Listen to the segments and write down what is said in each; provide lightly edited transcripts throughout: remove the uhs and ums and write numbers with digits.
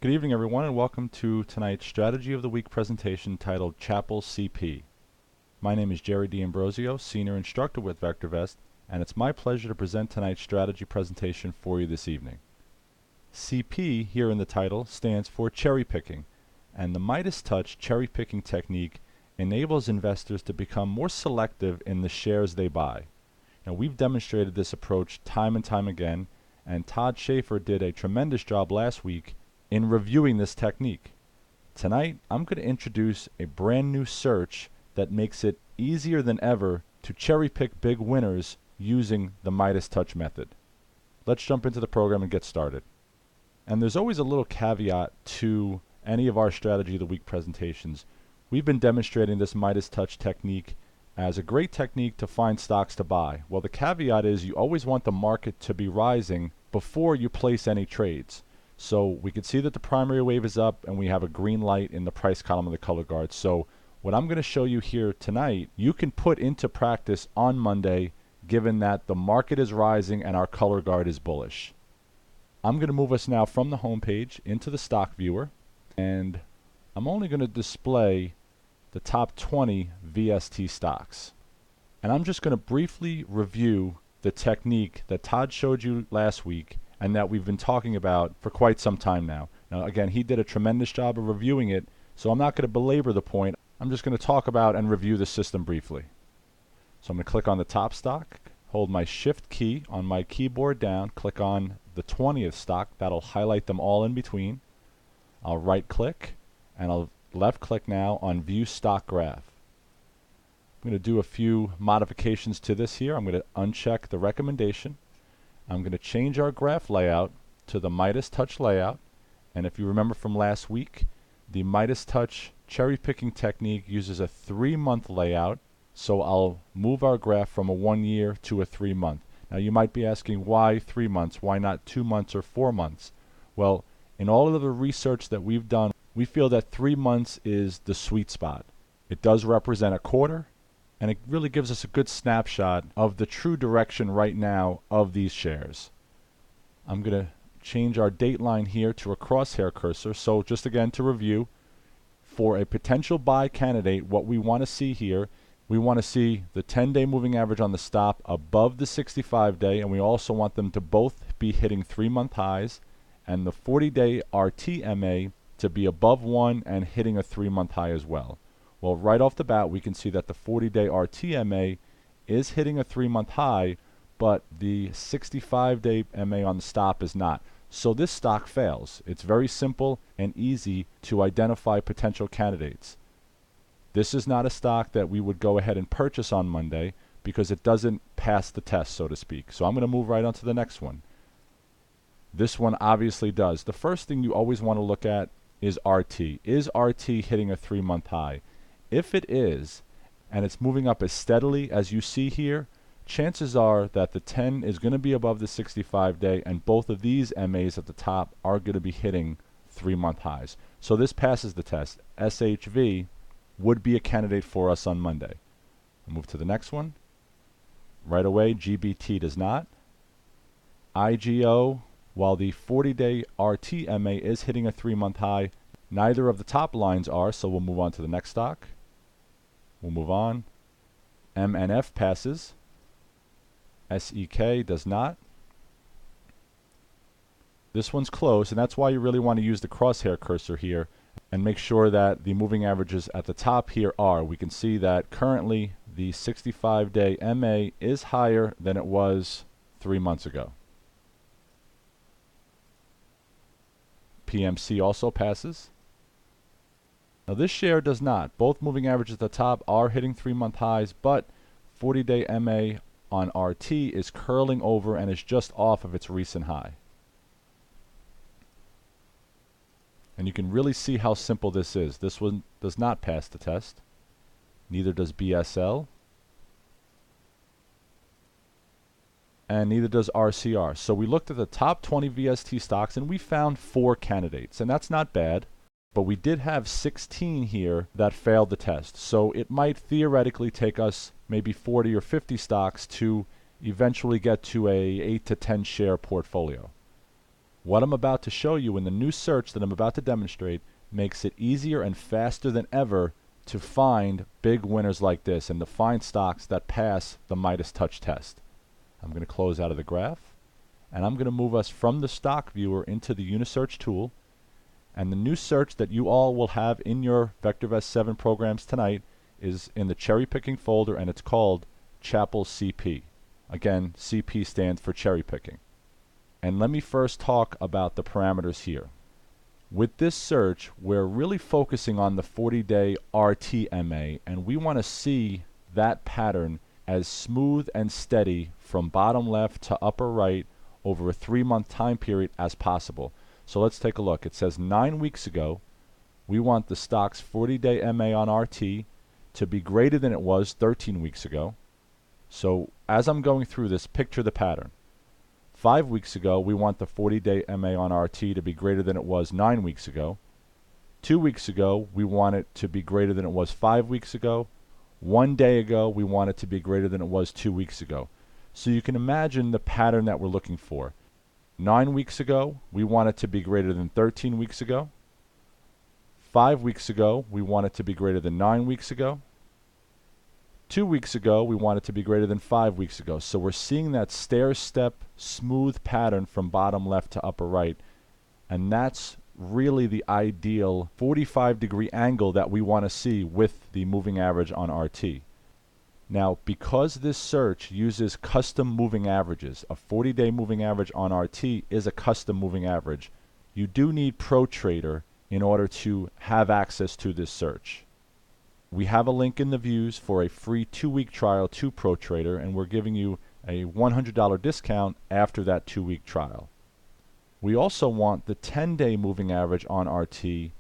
Good evening, everyone, and welcome to tonight's Strategy of the Week presentation titled CHAPPELL'S CP. My name is Jerry D'Ambrosio, Senior Instructor with VectorVest, and it's my pleasure to present tonight's strategy presentation for you this evening. CP here in the title stands for cherry picking, and the Midas Touch cherry picking technique enables investors to become more selective in the shares they buy. Now, we've demonstrated this approach time and time again, and Todd Schaefer did a tremendous job last week in reviewing this technique. Tonight, I'm going to introduce a brand new search that makes it easier than ever to cherry pick big winners using the Midas Touch method. Let's jump into the program and get started. And there's always a little caveat to any of our Strategy of the Week presentations. We've been demonstrating this Midas Touch technique as a great technique to find stocks to buy. Well, the caveat is you always want the market to be rising before you place any trades. So we can see that the primary wave is up and we have a green light in the price column of the color guard. So what I'm going to show you here tonight, you can put into practice on Monday, given that the market is rising and our color guard is bullish. I'm going to move us now from the home page into the stock viewer, and I'm only going to display the top 20 VST stocks. And I'm just going to briefly review the technique that Todd showed you last week and that we've been talking about for quite some time now. Now, again, he did a tremendous job of reviewing it, so I'm not going to belabor the point. I'm just going to talk about and review the system briefly. So I'm going to click on the top stock, hold my Shift key on my keyboard down, click on the 20th stock. That'll highlight them all in between. I'll right-click, and I'll left-click now on View Stock Graph. I'm going to do a few modifications to this here. I'm going to uncheck the recommendation. I'm going to change our graph layout to the Midas Touch layout, and if you remember from last week, the Midas Touch cherry picking technique uses a 3-month layout, so I'll move our graph from a 1 year to a 3-month. Now you might be asking, why 3 months? Why not 2 months or 4 months? Well, in all of the research that we've done, we feel that 3 months is the sweet spot. It does represent a quarter, and it really gives us a good snapshot of the true direction right now of these shares. I'm going to change our date line here to a crosshair cursor. So just again to review, for a potential buy candidate, what we want to see here, we want to see the 10-day moving average on the stop above the 65-day, and we also want them to both be hitting 3-month highs, and the 40-day RTMA to be above 1 and hitting a 3-month high as well. Well, right off the bat, we can see that the 40-day RTMA is hitting a 3-month high, but the 65-day MA on the stop is not. So this stock fails. It's very simple and easy to identify potential candidates. This is not a stock that we would go ahead and purchase on Monday because it doesn't pass the test, so to speak. So I'm going to move right on to the next one. This one obviously does. The first thing you always want to look at is RT. Is RT hitting a 3-month high? If it is, and it's moving up as steadily as you see here, chances are that the 10 is going to be above the 65-day, and both of these MAs at the top are going to be hitting 3-month highs. So this passes the test. SHV would be a candidate for us on Monday. I'll move to the next one. Right away, GBT does not. IGO, while the 40-day RTMA is hitting a 3-month high, neither of the top lines are, so we'll move on to the next stock. We'll move on. MNF passes. SEK does not. This one's close, and that's why you really want to use the crosshair cursor here and make sure that the moving averages at the top here are. We can see that currently the 65-day MA is higher than it was 3 months ago. PMC also passes. Now this share does not. Both moving averages at the top are hitting 3-month highs, but 40-day MA on RT is curling over and is just off of its recent high. And you can really see how simple this is. This one does not pass the test. Neither does BSL. And neither does RCR. So we looked at the top 20 VST stocks and we found 4 candidates, and that's not bad. But we did have 16 here that failed the test. So it might theoretically take us maybe 40 or 50 stocks to eventually get to a 8 to 10 share portfolio. What I'm about to show you in the new search that I'm about to demonstrate makes it easier and faster than ever to find big winners like this and to find stocks that pass the Midas Touch test. I'm going to close out of the graph, and I'm going to move us from the stock viewer into the Unisearch tool. And the new search that you all will have in your VectorVest 7 programs tonight is in the cherry picking folder, and it's called CHAPPELL'S CP. Again, CP stands for cherry picking. And let me first talk about the parameters here. With this search, we're really focusing on the 40-day RTMA, and we want to see that pattern as smooth and steady from bottom left to upper right over a 3-month time period as possible. So let's take a look. It says 9 weeks ago, we want the stock's 40-day MA on RT to be greater than it was 13 weeks ago. So as I'm going through this, picture the pattern. 5 weeks ago, we want the 40-day MA on RT to be greater than it was 9 weeks ago. 2 weeks ago, we want it to be greater than it was 5 weeks ago. 1 day ago, we want it to be greater than it was 2 weeks ago. So you can imagine the pattern that we're looking for. 9 weeks ago, we want it to be greater than 13 weeks ago. 5 weeks ago, we want it to be greater than 9 weeks ago. 2 weeks ago, we want it to be greater than 5 weeks ago. So we're seeing that stair-step smooth pattern from bottom left to upper right. And that's really the ideal 45-degree angle that we want to see with the moving average on RT. Now, because this search uses custom moving averages, a 40-day moving average on RT is a custom moving average. You do need ProTrader in order to have access to this search. We have a link in the views for a free 2-week trial to ProTrader, and we're giving you a $100 discount after that 2-week trial. We also want the 10-day moving average on RT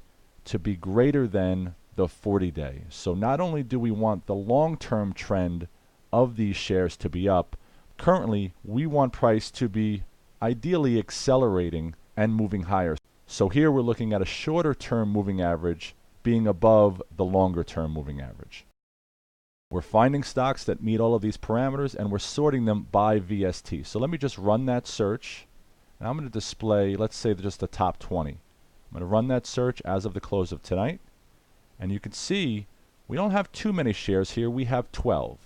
to be greater than the 40-day. So not only do we want the long-term trend of these shares to be up, currently we want price to be ideally accelerating and moving higher. So here we're looking at a shorter-term moving average being above the longer-term moving average. We're finding stocks that meet all of these parameters, and we're sorting them by VST. So let me just run that search, and I'm going to display, let's say, just the top 20. I'm going to run that search as of the close of tonight, and you can see we don't have too many shares here. We have 12.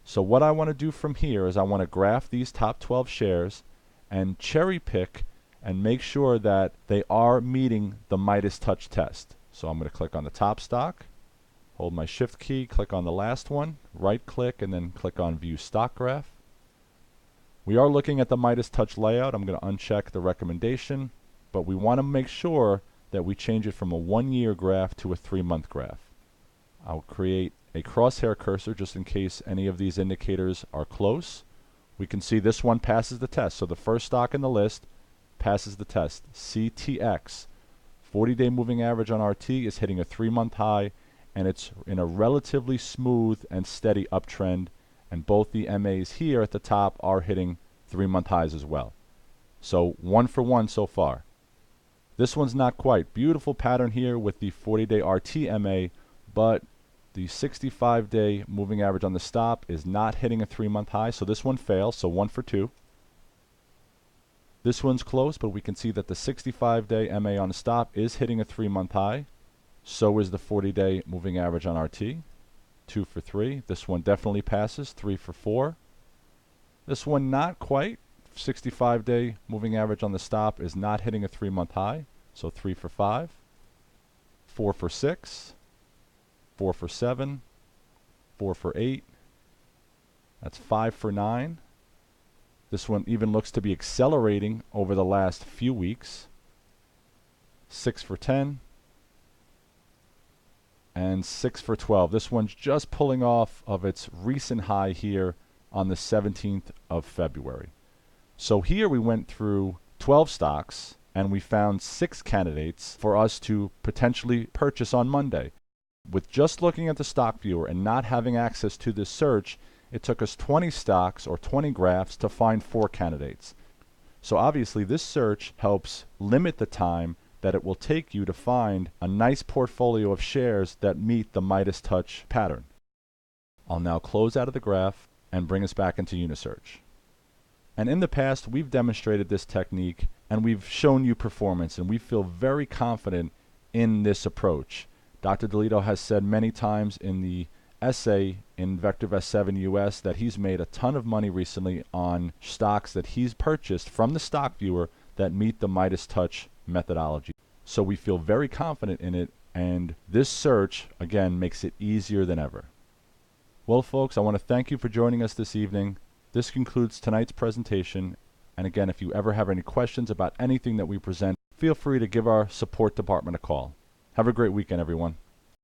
So what I want to do from here is I want to graph these top 12 shares and cherry pick and make sure that they are meeting the Midas Touch test. So I'm going to click on the top stock, hold my shift key, click on the last one, right click, and then click on View Stock Graph. We are looking at the Midas Touch layout. I'm going to uncheck the recommendation, but we want to make sure that we change it from a 1-year graph to a 3-month graph. I'll create a crosshair cursor just in case any of these indicators are close. We can see this one passes the test. So the first stock in the list passes the test. CTX. 40-day moving average on RT is hitting a 3-month high, and it's in a relatively smooth and steady uptrend, and both the MAs here at the top are hitting 3-month highs as well. So 1 for 1 so far. This one's not quite. Beautiful pattern here with the 40-day RT MA, but the 65-day moving average on the stop is not hitting a 3-month high, so this one fails, so 1 for 2. This one's close, but we can see that the 65-day MA on the stop is hitting a 3-month high. So is the 40-day moving average on RT. 2 for 3. This one definitely passes. 3 for 4. This one not quite. 65-day moving average on the stop is not hitting a 3-month high. So 3 for 5. 4 for 6. 4 for 7. 4 for 8. That's 5 for 9. This one even looks to be accelerating over the last few weeks. 6 for 10. And 6 for 12. This one's just pulling off of its recent high here on the 17th of February. So here we went through 12 stocks and we found 6 candidates for us to potentially purchase on Monday. With just looking at the stock viewer and not having access to this search, it took us 20 stocks or 20 graphs to find 4 candidates. So obviously this search helps limit the time that it will take you to find a nice portfolio of shares that meet the Midas Touch pattern. I'll now close out of the graph and bring us back into Unisearch. And in the past, we've demonstrated this technique and we've shown you performance, and we feel very confident in this approach. Dr. DeLito has said many times in the essay in VectorVest 7 US that he's made a ton of money recently on stocks that he's purchased from the stock viewer that meet the Midas Touch methodology. So we feel very confident in it, and this search, again, makes it easier than ever. Well, folks, I want to thank you for joining us this evening. This concludes tonight's presentation. And again, if you ever have any questions about anything that we present, feel free to give our support department a call. Have a great weekend, everyone.